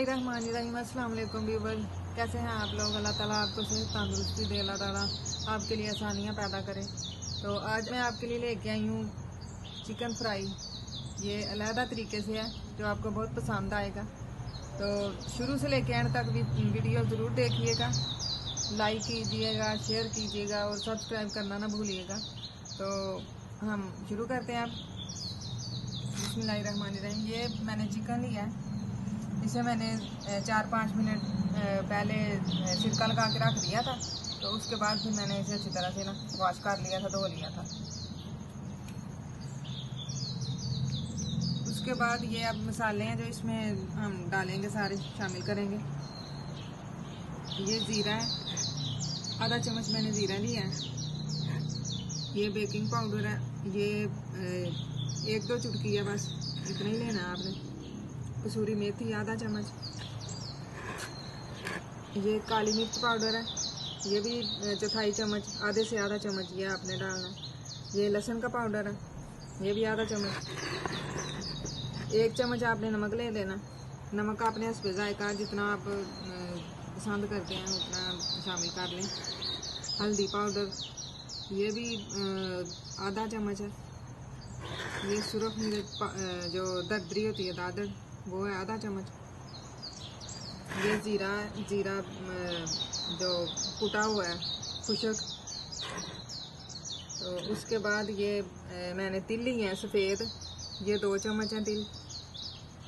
बिस्मिल्लाहिर्रहमानिर्रहीम। अस्सलाम वालेकुम व्यूअर, कैसे हैं आप लोग। अल्लाह ताला आपको सेहत तंदुरुस्ती दे, अल्लाह ताला आपके लिए आसानियाँ पैदा करे। तो आज मैं आपके लिए लेके आई हूँ चिकन फ्राई। ये अलहदा तरीके से है जो आपको बहुत पसंद आएगा। तो शुरू से लेके एंड तक भी वीडियो ज़रूर देखिएगा, लाइक कीजिएगा, शेयर कीजिएगा और सब्सक्राइब करना ना भूलिएगा। तो हम शुरू करते हैं। आप बिस्मिल्लाहिर्रहमानिर्रहीम। ये मैंने चिकन लिया है, इसे मैंने 4-5 मिनट पहले सिरका लगा के रख दिया था। तो उसके बाद फिर मैंने इसे अच्छी तरह से ना वॉश कर लिया था, धो लिया था। उसके बाद ये अब मसाले हैं जो इसमें हम डालेंगे, सारे शामिल करेंगे। ये ज़ीरा है, आधा चम्मच मैंने ज़ीरा लिया है। ये बेकिंग पाउडर है, ये 1-2 चुटकी है, बस इतना ही लेना है आपने। कसूरी मेथी आधा चम्मच। ये काली मिर्च पाउडर है, ये भी 1/4 चम्मच, आधे से आधा चम्मच ये आपने डालना है। ये लहसुन का पाउडर है, ये भी आधा चम्मच। 1 चम्मच आपने नमक ले लेना। नमक आपने हस्बे जायका जितना आप पसंद करते हैं उतना शामिल कर लें। हल्दी पाउडर, ये भी आधा चम्मच है। ये सुरख मिर्च जो दरदरी होती है, दादर, वो है आधा चम्मच। ये ज़ीरा जो कुटा हुआ है खुशक। तो उसके बाद ये मैंने तिल लिए हैं सफ़ेद, ये 2 चम्मच हैं तिल।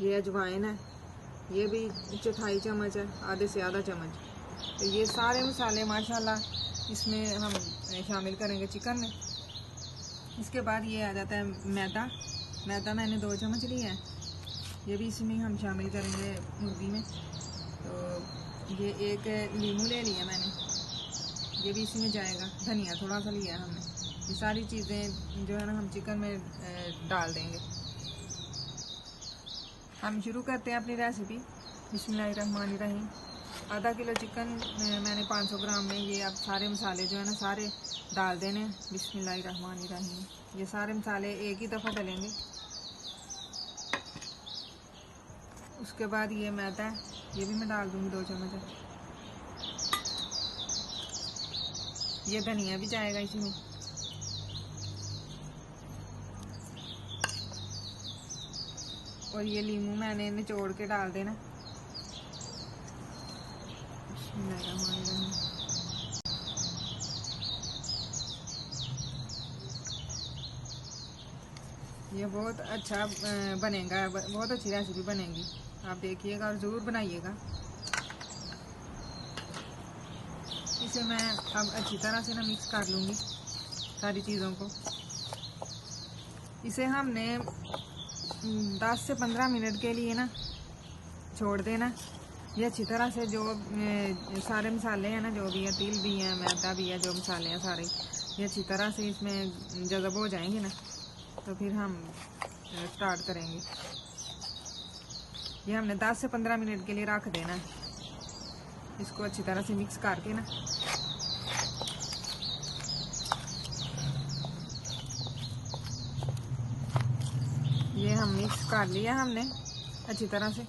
ये अजवाइन है, ये भी 1/4 चम्मच है, आधे से आधा चम्मच। तो ये सारे मसाले माशाल्लाह इसमें हम शामिल करेंगे चिकन में। इसके बाद ये आ जाता है मैदा मैंने 2 चम्मच लिया है, ये भी इसमें हम शामिल करेंगे मुर्गी में। तो ये 1 नींबू ले लिया मैंने, ये भी इसमें जाएगा। धनिया थोड़ा सा लिया हमने। ये सारी चीज़ें जो है ना हम चिकन में डाल देंगे। हम शुरू करते हैं अपनी रेसिपी। बिस्मिल्लाहिर्रहमानिर्रहीम। आधा किलो चिकन मैंने 500 ग्राम में ये अब सारे मसाले जो है ना सारे डाल देने। बिस्मिल्लाहिर्रहमानिर्रहीम। ये सारे मसाले एक ही दफ़ा डलेंगे। उसके बाद ये मैदा है, ये भी मैं डाल दूँगी 2 चम्मच। ये धनिया भी जाएगा इसमें। और ये नींबू मैंने निचोड़ के डाल देना। ये बहुत अच्छा बनेगा, बहुत अच्छी रेसिपी बनेगी। आप देखिएगा और ज़रूर बनाइएगा। इसे मैं अब अच्छी तरह से ना मिक्स कर लूँगी सारी चीज़ों को। इसे हमने 10 से 15 मिनट के लिए ना छोड़ देना। ये अच्छी तरह से जो सारे मसाले हैं ना, जो भी है, तिल भी है, मैदा भी है, जो मसाले हैं सारे, ये अच्छी तरह से इसमें जज़ब हो जाएंगे ना, तो फिर हम स्टार्ट करेंगे। ये हमने 10 से 15 मिनट के लिए रख देना है। इसको अच्छी तरह से मिक्स करके ना ये हम मिक्स कर लिया हमने अच्छी तरह से।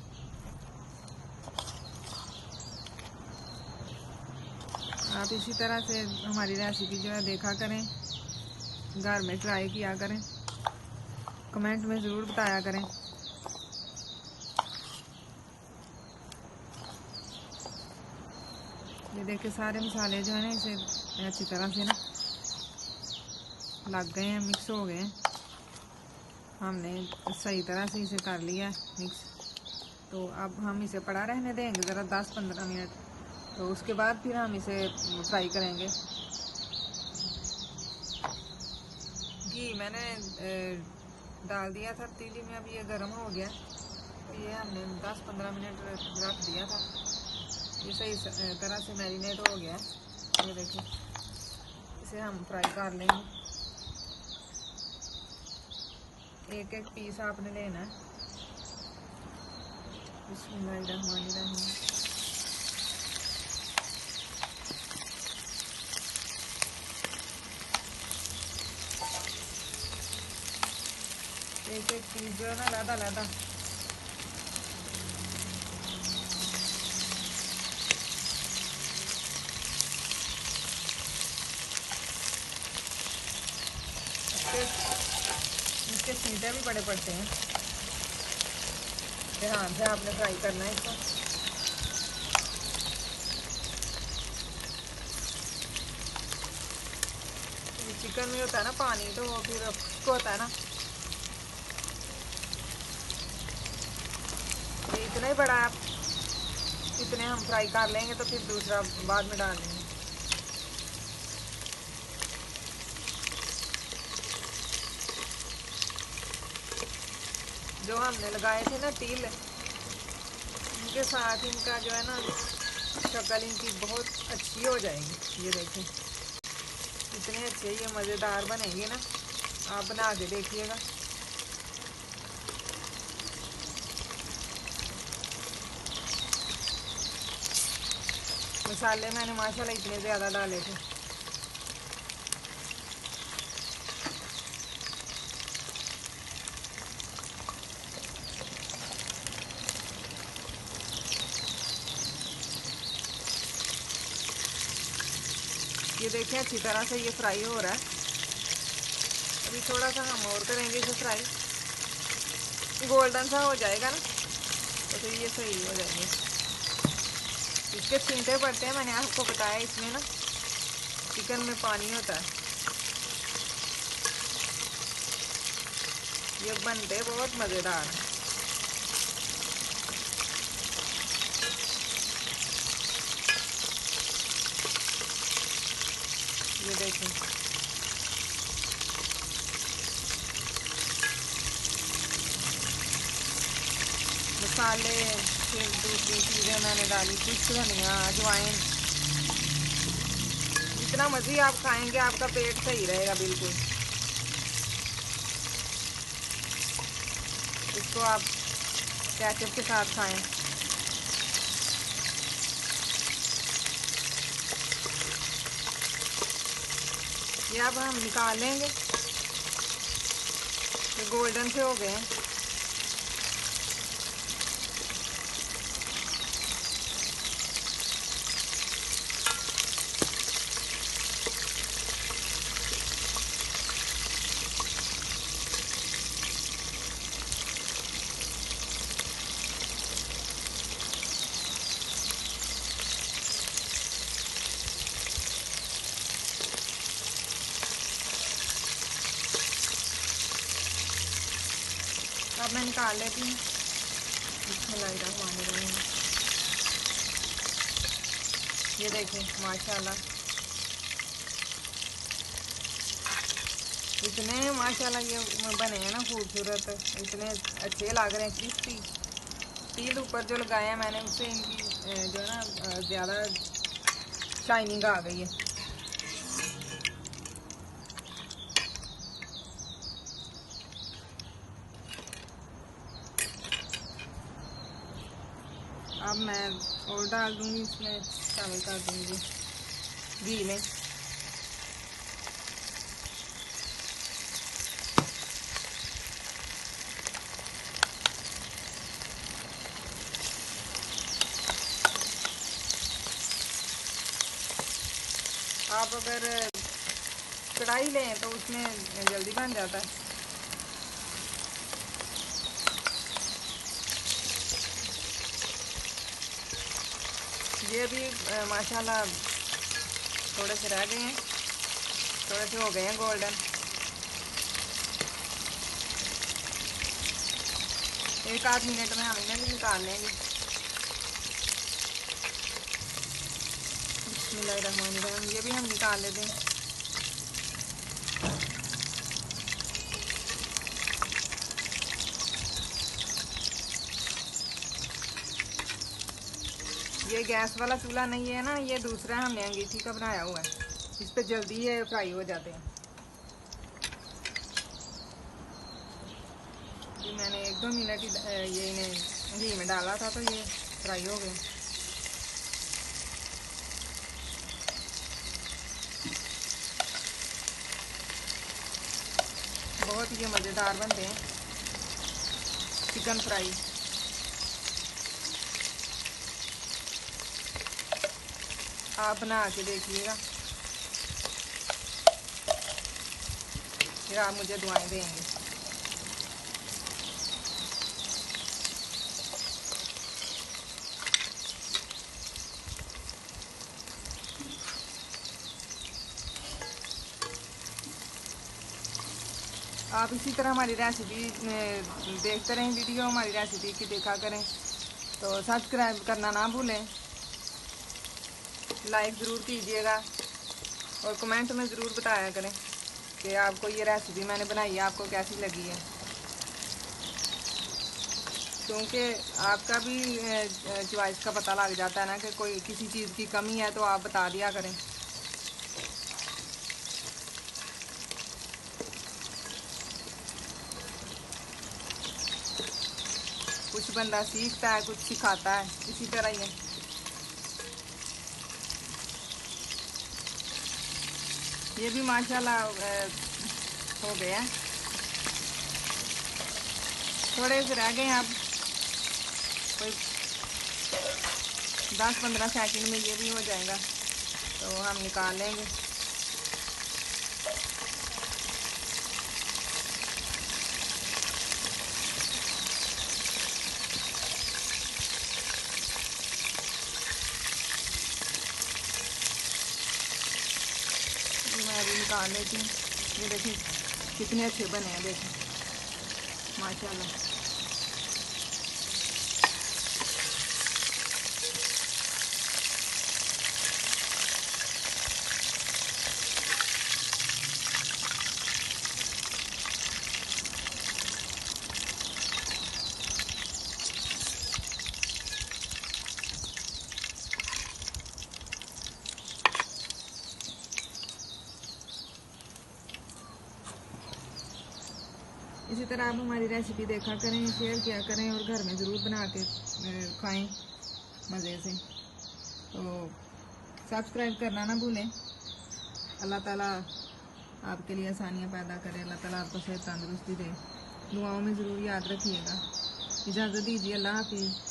आप इसी तरह से हमारी रेसिपी जो है देखा करें, घर में ट्राई किया करें, कमेंट में ज़रूर बताया करें। ये देखिए सारे मसाले जो है ना इसे अच्छी तरह से ना लग गए हैं, मिक्स हो गए हैं। हमने सही तरह से इसे कर लिया है मिक्स। तो अब हम इसे पड़ा रहने देंगे ज़रा 10-15 मिनट। तो उसके बाद फिर हम इसे फ्राई करेंगे। घी मैंने डाल दिया था पतीली में, अब ये गर्म हो गया। तो ये हमने 10-15 मिनट रख दिया था। ये सही तरह से मैरिनेट हो गया। ये देखिए, इसे हम फ्राई कर लेंगे। 1-1 पीस आपने लेना है। बिस्मिल्लाहिर्रहमानिर्रहीम। एक पीस जो है ना लादा छींटे भी बड़े पड़ते हैं। ध्यान से आपने फ्राई करना है इसको। चिकन में होता है ना पानी, तो फिर उसको होता है ना, ये इतना ही बड़ा है, इतने हम फ्राई कर लेंगे तो फिर दूसरा बाद में डाल देंगे। जो हमने लगाए थे ना तिल, इनके साथ इनका जो है ना शक्ल इनकी बहुत अच्छी हो जाएगी। ये देखें इतने अच्छे ये मज़ेदार बनेंगे ना, आप बना के देखिएगा। मसाले मैंने माशाल्लाह इतने ज़्यादा डाले थे। ये देखें अच्छी तरह से ये फ्राई हो रहा है। अभी थोड़ा सा हम और करेंगे इसे फ्राई, गोल्डन सा हो जाएगा ना तो फिर ये सही हो जाएंगे। इसके छींटे पड़ते हैं, मैंने आपको बताया। इसमें ना चिकन में पानी होता है। ये बनते बहुत मज़ेदार है। ये देखें मसाले, फिर दूसरी चीज़ें मैंने डाली, कुछ धनिया, अजवाइन। जितना मर्जी आप खाएंगे आपका पेट सही रहेगा बिल्कुल। इसको आप केचप के साथ खाएं। ये अब हम निकाल लेंगे, ये गोल्डन से हो गए हैं। अब मैं निकाल लेती हूँ। बिस्मिल्लाहिर्रहमानिर्रहीम। ये देखें माशाल्लाह, इतने माशाल्लाह ये बने हैं ना खूबसूरत, इतने अच्छे लग रहे हैं, क्रिस्पी। तिल ऊपर जो लगाया है मैंने, उससे इनकी जो है ना ज़्यादा शाइनिंग आ गई है। अब मैं और डाल दूंगी, इसमें शामिल कर दूंगी घी में। आप अगर कढ़ाई लें तो उसमें जल्दी बन जाता है। ये भी माशाल्लाह थोड़े से रह गए हैं, थोड़े से हो गए हैं गोल्डन। एक आध मिनट में हम इन्हें भी निकाल लेंगे। बिस्मिल्लाहिर्रहमानिर्रहीम। ये भी हम निकाल लेते हैं। ये गैस वाला चूल्हा नहीं है ना, ये दूसरा हमने अंगीठी का बनाया हुआ है। इस पे जल्दी ये फ्राई हो जाते हैं। ये मैंने 1-2 मिनट ये इन्हें घी में डाला था तो ये फ्राई हो गए। बहुत ये मज़ेदार बनते हैं चिकन फ्राई। आप बना के देखिएगा, फिर आप मुझे दुआएं देंगे। आप इसी तरह हमारी रेसिपी देखते रहें, वीडियो हमारी रेसिपी की देखा करें। तो सब्सक्राइब करना ना भूलें, लाइक ज़रूर कीजिएगा और कमेंट में ज़रूर बताया करें कि आपको ये रेसिपी मैंने बनाई है आपको कैसी लगी है, क्योंकि आपका भी चॉइस का पता लग जाता है ना कि कोई किसी चीज़ की कमी है तो आप बता दिया करें। कुछ बंदा सीखता है, कुछ सिखाता है, इसी तरह ही है। ये भी माशाल्लाह हो गया, थोड़े से रह गए हैं, अब कोई 10-15 सेकंड में ये भी हो जाएगा तो हम निकाल लेंगे। मैं अभी निकाल लेती हूँ। ये देखिए कितने अच्छे बने हैं, देखिए माशाल्लाह। इसी तरह आप हमारी रेसिपी देखा करें, शेयर किया करें और घर में ज़रूर बना के खाएं मज़े से। तो सब्सक्राइब करना ना भूलें। अल्लाह ताला आपके लिए आसानियाँ पैदा करे, अल्लाह ताला आपको सेहत तंदुरुस्ती दे। दुआओं में ज़रूर याद रखिएगा। इजाज़त दीजिए, अल्लाह हाफिज़।